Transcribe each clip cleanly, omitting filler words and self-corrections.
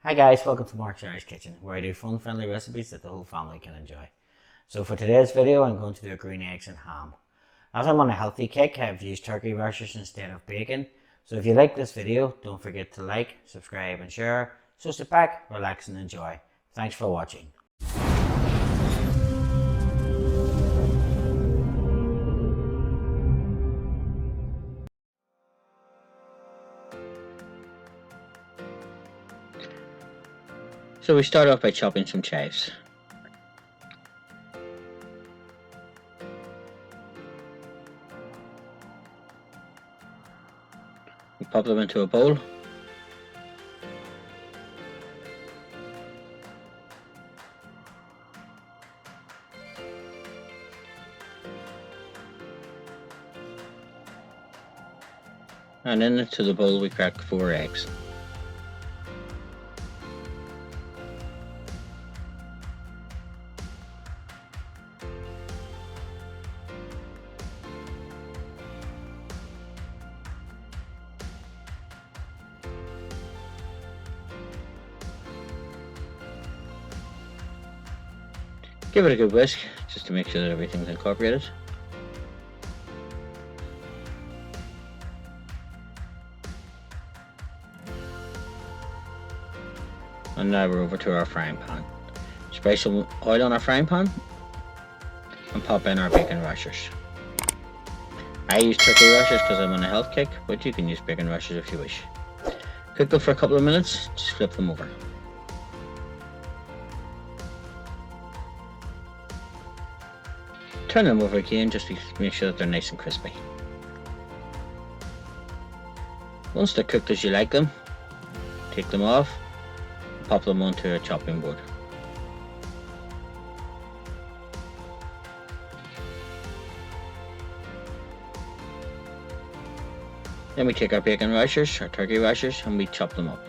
Hi guys, welcome to Mark's Irish Kitchen, where I do fun, friendly recipes that the whole family can enjoy. So for today's video, I'm going to do green eggs and ham. As I'm on a healthy kick, I've used turkey rashers instead of bacon. So if you like this video, don't forget to like, subscribe and share. So sit back, relax and enjoy. Thanks for watching. So we start off by chopping some chives. We pop them into a bowl. And into the bowl we crack 4 eggs. Give it a good whisk, just to make sure that everything's incorporated. And now we're over to our frying pan. Spray some oil on our frying pan and pop in our bacon rashers. I use turkey rashers because I'm on a health kick, but you can use bacon rashers if you wish. Cook them for a couple of minutes, just flip them over. Turn them over again just to make sure that they're nice and crispy. Once they're cooked as you like them, take them off, pop them onto a chopping board. Then we take our bacon rashers, our turkey rashers, and we chop them up.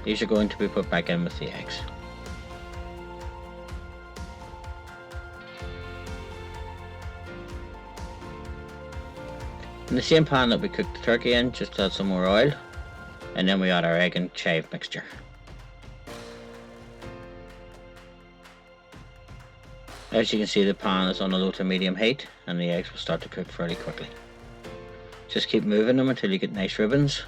These are going to be put back in with the eggs. In the same pan that we cooked the turkey in, just add some more oil, and then we add our egg and chive mixture. As you can see, the pan is on a low to medium heat and the eggs will start to cook fairly quickly. Just keep moving them until you get nice ribbons.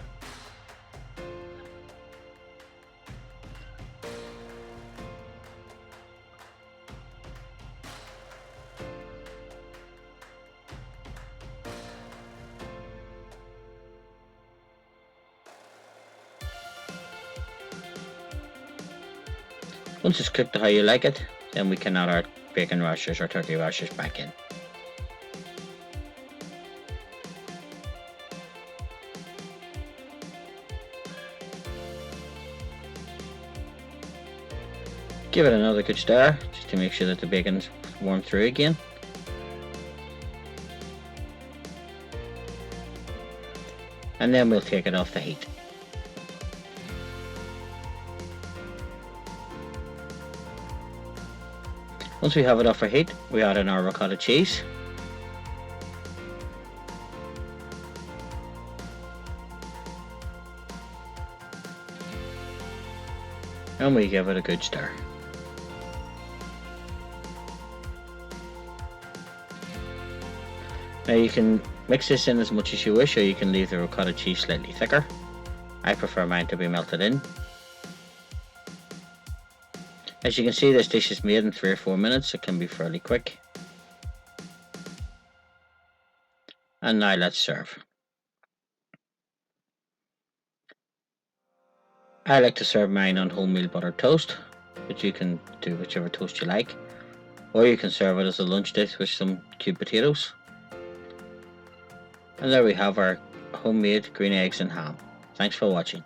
Once it's cooked to how you like it, then we can add our bacon rashers or turkey rashers back in. Give it another good stir, just to make sure that the bacon's warmed through again. And then we'll take it off the heat. Once we have it off our heat, we add in our ricotta cheese. And we give it a good stir. Now you can mix this in as much as you wish, or you can leave the ricotta cheese slightly thicker. I prefer mine to be melted in. As you can see, this dish is made in 3 or 4 minutes. It can be fairly quick. And now let's serve. I like to serve mine on wholemeal buttered toast, but you can do whichever toast you like. Or you can serve it as a lunch dish with some cubed potatoes. And there we have our homemade green eggs and ham. Thanks for watching.